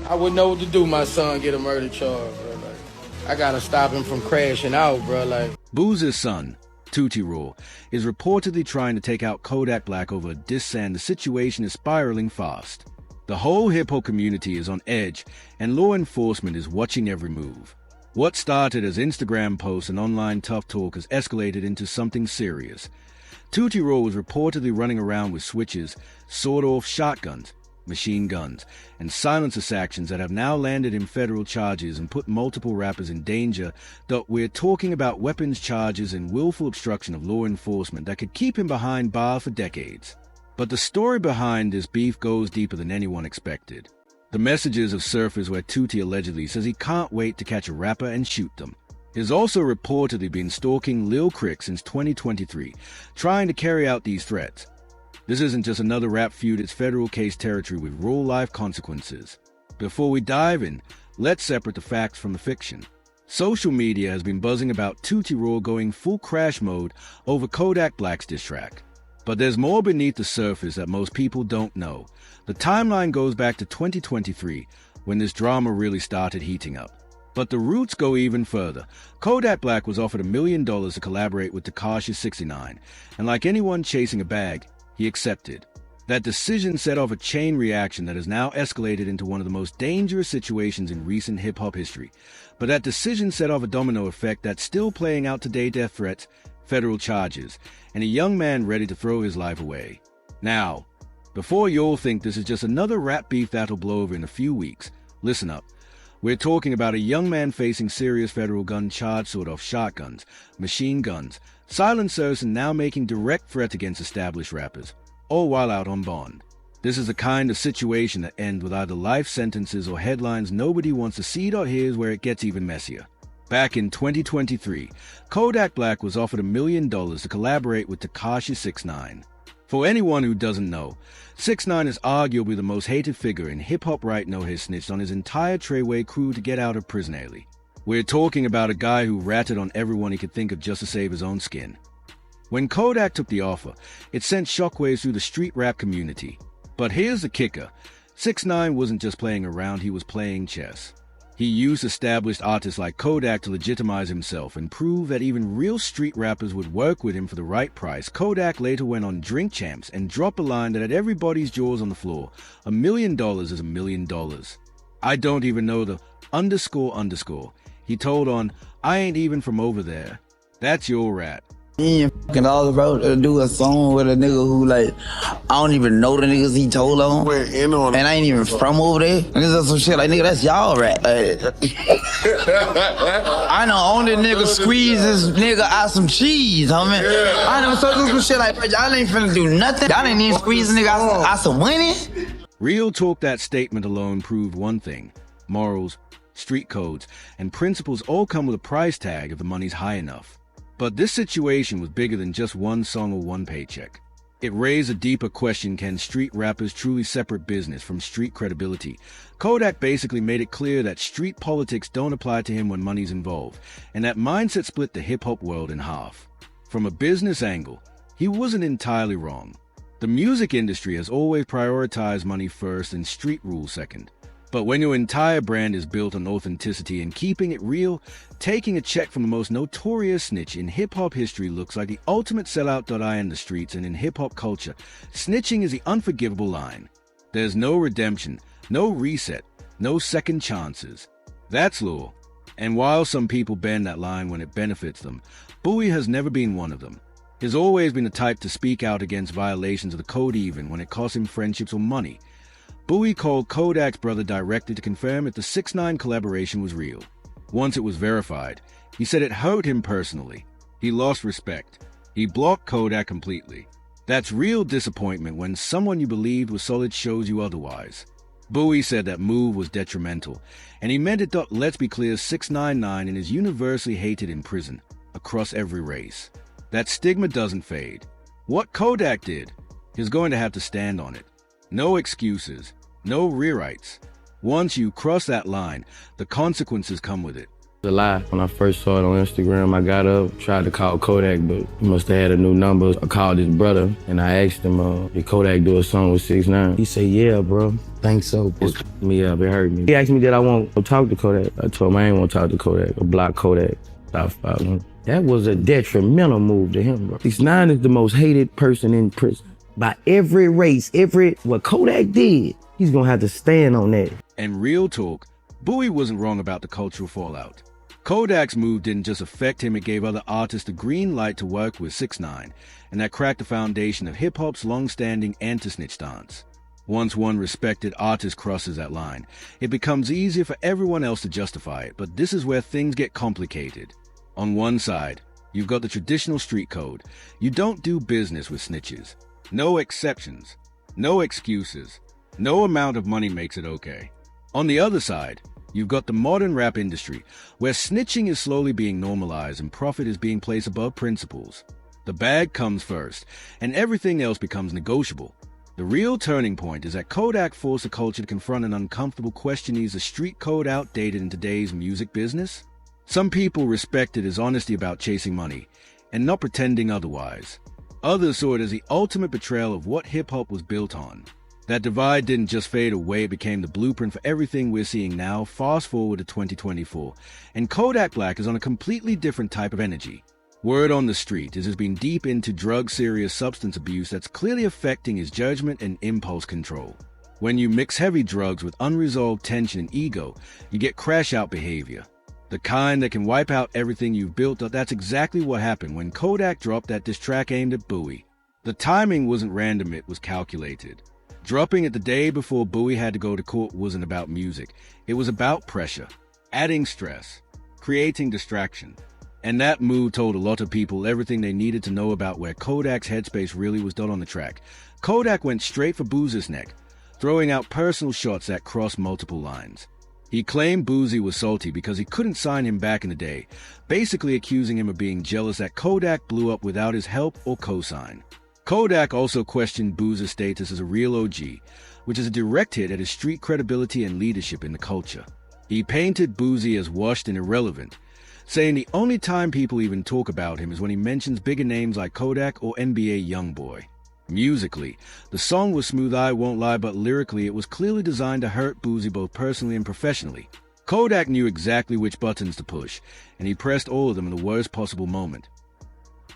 I wouldn't know what to do. My son get a murder charge, bro. Like, I gotta stop him from crashing out, bro. Like, Boosie's son, Tootie, is reportedly trying to take out Kodak Black over a diss, and the situation is spiraling fast. The whole hip-hop community is on edge, and law enforcement is watching every move. What started as Instagram posts and online tough talk has escalated into something serious. Tootie was reportedly running around with switches, sawed-off shotguns, machine guns, and silencer sections that have now landed in federal charges and put multiple rappers in danger. Though we're talking about weapons charges and willful obstruction of law enforcement that could keep him behind bars for decades. But the story behind this beef goes deeper than anyone expected. The messages have surfaced where Tootie allegedly says he can't wait to catch a rapper and shoot them. He's also reportedly been stalking Lil Crick since 2023, trying to carry out these threats. This isn't just another rap feud, it's federal case territory with real-life consequences. Before we dive in, let's separate the facts from the fiction. Social media has been buzzing about Tootie going full crash mode over Kodak Black's diss track. But there's more beneath the surface that most people don't know. The timeline goes back to 2023, when this drama really started heating up. But the roots go even further. Kodak Black was offered $1 million to collaborate with Tekashi 69, and like anyone chasing a bag, he accepted. That decision set off a chain reaction that has now escalated into one of the most dangerous situations in recent hip-hop history. But that decision set off a domino effect that's still playing out today: death threats, federal charges, and a young man ready to throw his life away. Now, before you all think this is just another rap beef that'll blow over in a few weeks, listen up. We're talking about a young man facing serious federal gun charge, sawed-off shotguns, machine guns, silencers, and now making direct threats against established rappers, all while out on bond. This is the kind of situation that ends with either life sentences or headlines nobody wants to see. Here's where it gets even messier. Back in 2023, Kodak Black was offered $1 million to collaborate with Tekashi 69. For anyone who doesn't know, 6ix9ine is arguably the most hated figure in hip-hop right now. He snitched on his entire Treyway crew to get out of prison early. We're talking about a guy who ratted on everyone he could think of just to save his own skin. When Kodak took the offer, it sent shockwaves through the street rap community. But here's the kicker. 6ix9ine wasn't just playing around, he was playing chess. He used established artists like Kodak to legitimize himself and prove that even real street rappers would work with him for the right price. Kodak later went on Drink Champs and dropped a line that had everybody's jaws on the floor. $1 million is $1 million. I don't even know the __. He told on, I ain't even from over there. That's your rat. He ain't fucking all about to do a song with a nigga who, like, I don't even know the niggas he told on. Went in on and I ain't even from over there. Niggas are some shit like, nigga, that's y'all rap. I know only nigga squeeze this nigga out some cheese, homie. Yeah. I know so do some shit like, y'all ain't finna do nothing. Y'all ain't even squeeze a nigga out some money. Real talk, that statement alone proved one thing. Morals, street codes, and principles all come with a price tag if the money's high enough. But this situation was bigger than just one song or one paycheck. It raised a deeper question: can street rappers truly separate business from street credibility? Kodak basically made it clear that street politics don't apply to him when money's involved, and that mindset split the hip-hop world in half. From a business angle, he wasn't entirely wrong. The music industry has always prioritized money first and street rules second. But when your entire brand is built on authenticity and keeping it real, taking a check from the most notorious snitch in hip-hop history looks like the ultimate sellout. In the streets and in hip-hop culture, snitching is the unforgivable line. There's no redemption, no reset, no second chances. That's law. And while some people bend that line when it benefits them, Boosie has never been one of them. He's always been the type to speak out against violations of the code even when it costs him friendships or money. Boosie called Kodak's brother directly to confirm if the 6ix9ine collaboration was real. Once it was verified, he said it hurt him personally. He lost respect. He blocked Kodak completely. That's real disappointment when someone you believed was solid shows you otherwise. Boosie said that move was detrimental, and he meant it. Let's be clear, 6ix9ine is universally hated in prison, across every race. That stigma doesn't fade. What Kodak did, he's going to have to stand on it. No excuses, no rewrites. Once you cross that line, the consequences come with it. A lie. When I first saw it on Instagram, I got up, tried to call Kodak, but he must have had a new number. I called his brother, and I asked him, did Kodak do a song with 6ix9ine? He said, yeah, bro. Think so. It fucked me up. It hurt me. He asked me, did I want to talk to Kodak? I told him I ain't want to talk to Kodak or block Kodak. Stop following him. That was a detrimental move to him, bro. 6ix9ine is the most hated person in prison. By every race, what Kodak did, he's gonna have to stand on that. And real talk, Boosie wasn't wrong about the cultural fallout. Kodak's move didn't just affect him, it gave other artists the green light to work with 6ix9ine, and that cracked the foundation of hip-hop's long-standing anti-snitch stance. Once one respected artist crosses that line, it becomes easier for everyone else to justify it, but this is where things get complicated. On one side, you've got the traditional street code. You don't do business with snitches. No exceptions. No excuses. No amount of money makes it okay. On the other side, you've got the modern rap industry, where snitching is slowly being normalized and profit is being placed above principles. The bag comes first, and everything else becomes negotiable. The real turning point is that Kodak forced the culture to confront an uncomfortable question: is the street code outdated in today's music business? Some people respected his honesty about chasing money, and not pretending otherwise. Others saw it as the ultimate betrayal of what hip-hop was built on. That divide didn't just fade away, it became the blueprint for everything we're seeing now. Fast forward to 2024, and Kodak Black is on a completely different type of energy. Word on the street is he's been deep into drug, serious substance abuse that's clearly affecting his judgment and impulse control. When you mix heavy drugs with unresolved tension and ego, you get crash-out behavior. The kind that can wipe out everything you've built up. That's exactly what happened when Kodak dropped that diss track aimed at Boosie. The timing wasn't random, it was calculated. Dropping it the day before Boosie had to go to court wasn't about music. It was about pressure, adding stress, creating distraction. And that move told a lot of people everything they needed to know about where Kodak's headspace really was done on the track. Kodak went straight for Boosie's neck, throwing out personal shots that crossed multiple lines. He claimed Boosie was salty because he couldn't sign him back in the day, basically accusing him of being jealous that Kodak blew up without his help or cosign. Kodak also questioned Boosie's status as a real OG, which is a direct hit at his street credibility and leadership in the culture. He painted Boosie as washed and irrelevant, saying the only time people even talk about him is when he mentions bigger names like Kodak or NBA Youngboy. Musically, the song was smooth, I won't lie, but lyrically it was clearly designed to hurt Boosie both personally and professionally. Kodak knew exactly which buttons to push, and he pressed all of them in the worst possible moment.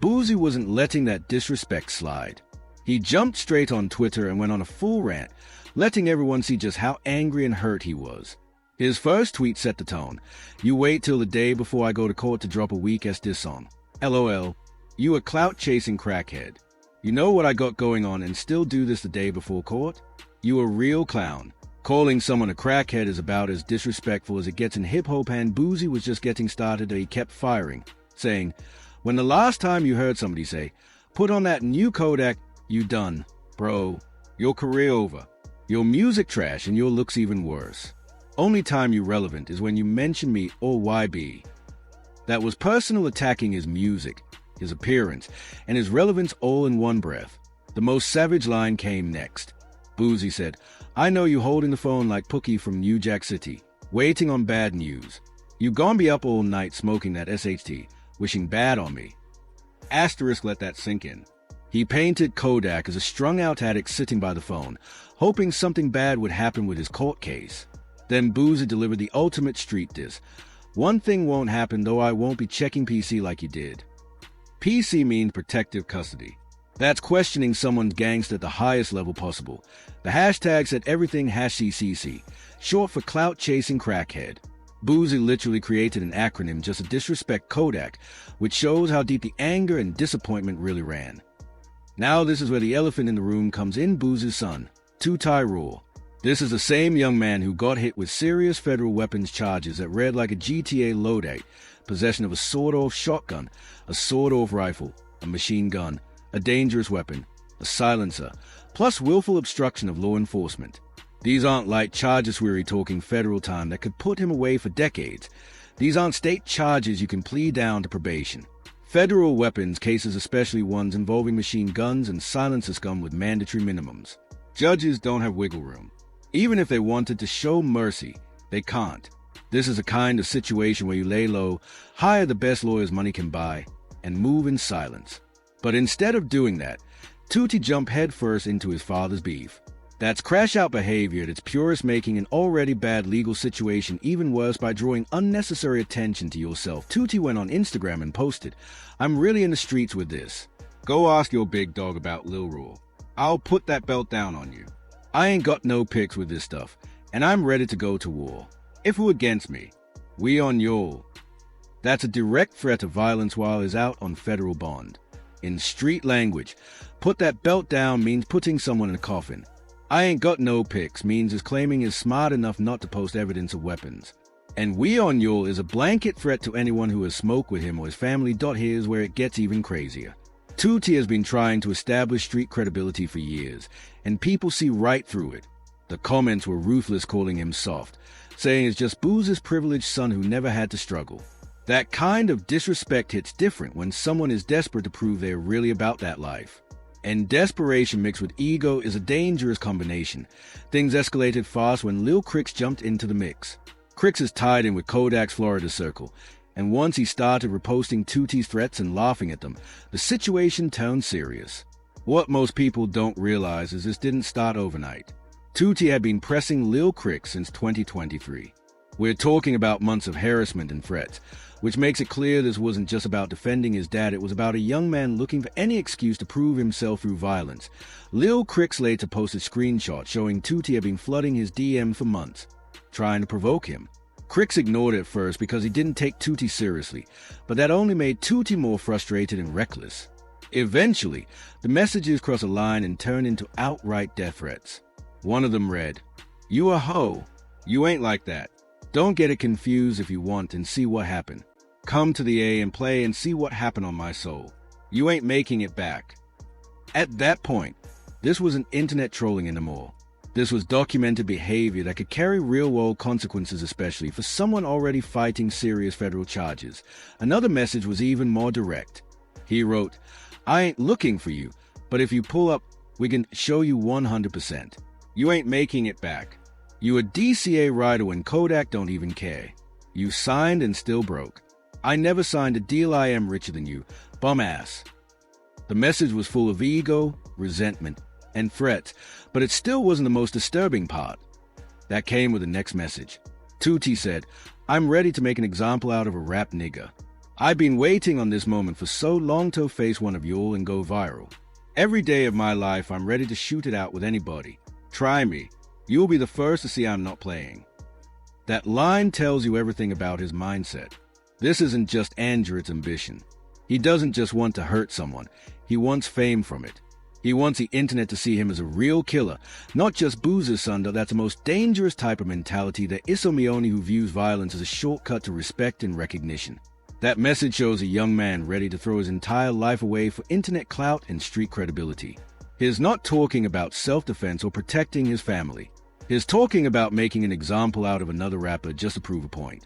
Boosie wasn't letting that disrespect slide. He jumped straight on Twitter and went on a full rant, letting everyone see just how angry and hurt he was. His first tweet set the tone. You wait till the day before I go to court to drop a weak-ass diss song. LOL. You a clout-chasing crackhead. You know what I got going on and still do this the day before court? You a real clown. Calling someone a crackhead is about as disrespectful as it gets in hip-hop, and Boosie was just getting started and he kept firing, saying, when the last time you heard somebody say, put on that new Kodak, you done. Bro, your career over. Your music trash and your looks even worse. Only time you relevant is when you mention me or YB. That was personal attacking his music, his appearance, and his relevance all in one breath. The most savage line came next. Boosie said, I know you holding the phone like Pookie from New Jack City, waiting on bad news. You gon' be up all night smoking that SHT, wishing bad on me. Asterisk, let that sink in. He painted Kodak as a strung-out addict sitting by the phone, hoping something bad would happen with his court case. Then Boosie delivered the ultimate street diss. One thing won't happen, though I won't be checking PC like you did. PC means protective custody. That's questioning someone's gangster at the highest level possible. The hashtag said everything #CCC, short for clout-chasing crackhead. Boosie literally created an acronym just to disrespect Kodak, which shows how deep the anger and disappointment really ran. Now this is where the elephant in the room comes in: Boosie's son, Tootie. This is the same young man who got hit with serious federal weapons charges that read like a GTA loadout: possession of a sawed-off shotgun, a sawed-off rifle, a machine gun, a dangerous weapon, a silencer, plus willful obstruction of law enforcement. These aren't light charges, we're talking federal time that could put him away for decades. These aren't state charges you can plead down to probation. Federal weapons cases, especially ones involving machine guns and silencers, come with mandatory minimums. Judges don't have wiggle room. Even if they wanted to show mercy, they can't. This is a kind of situation where you lay low, hire the best lawyers money can buy, and move in silence. But instead of doing that, Tootie jumped headfirst into his father's beef. That's crash-out behavior at its purest, making an already bad legal situation even worse by drawing unnecessary attention to yourself. Tootie went on Instagram and posted, "I'm really in the streets with this. Go ask your big dog about Lil Rule. I'll put that belt down on you. I ain't got no pics with this stuff, and I'm ready to go to war. If who against me, we on y'all." That's a direct threat of violence while he's out on federal bond. In street language, put that belt down means putting someone in a coffin. I ain't got no pics means is claiming he's smart enough not to post evidence of weapons. And we on y'all is a blanket threat to anyone who has smoked with him or his family. Here's where it gets even crazier. Tootie has been trying to establish street credibility for years, and people see right through it. The comments were ruthless, calling him soft, saying it's just Boosie's privileged son who never had to struggle. That kind of disrespect hits different when someone is desperate to prove they're really about that life. And desperation mixed with ego is a dangerous combination. Things escalated fast when Lil Crix jumped into the mix. Crix is tied in with Kodak's Florida circle, and once he started reposting Tootie's threats and laughing at them, the situation turned serious. What most people don't realize is this didn't start overnight. Tootie had been pressing Lil Crix since 2023. We're talking about months of harassment and threats, which makes it clear this wasn't just about defending his dad, it was about a young man looking for any excuse to prove himself through violence. Lil Crix later posted screenshots showing Tootie had been flooding his DM for months, trying to provoke him. Crix ignored it at first because he didn't take Tootie seriously, but that only made Tootie more frustrated and reckless. Eventually, the messages crossed a line and turned into outright death threats. One of them read, "You a hoe. You ain't like that. Don't get it confused if you want and see what happened. Come to the A and play and see what happened on my soul. You ain't making it back." At that point, this wasn't internet trolling anymore. This was documented behavior that could carry real-world consequences, especially for someone already fighting serious federal charges. Another message was even more direct. He wrote, "I ain't looking for you, but if you pull up, we can show you 100%. You ain't making it back. You a DCA rider when Kodak don't even care. You signed and still broke. I never signed a deal. I am richer than you. Bum ass." The message was full of ego, resentment, and threats, but it still wasn't the most disturbing part. That came with the next message. Tootie said, "I'm ready to make an example out of a rap nigga. I've been waiting on this moment for so long to face one of y'all and go viral. Every day of my life I'm ready to shoot it out with anybody. Try me. You'll be the first to see I'm not playing." That line tells you everything about his mindset. This isn't just anger, it's ambition. He doesn't just want to hurt someone. He wants fame from it. He wants the internet to see him as a real killer, not just Boosie's son. That's the most dangerous type of mentality, the Isomione who views violence as a shortcut to respect and recognition. That message shows a young man ready to throw his entire life away for internet clout and street credibility. He's not talking about self-defense or protecting his family. He's talking about making an example out of another rapper just to prove a point.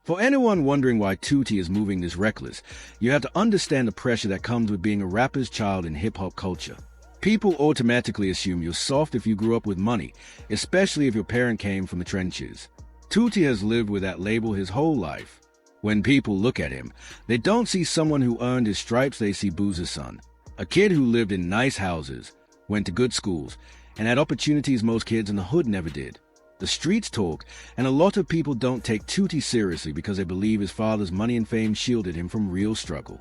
For anyone wondering why Tootie is moving this reckless, you have to understand the pressure that comes with being a rapper's child in hip-hop culture. People automatically assume you're soft if you grew up with money, especially if your parent came from the trenches. Tootie has lived with that label his whole life. When people look at him, they don't see someone who earned his stripes, they see Boosie's son. A kid who lived in nice houses, went to good schools, and had opportunities most kids in the hood never did. The streets talk, and a lot of people don't take Tootie seriously because they believe his father's money and fame shielded him from real struggle.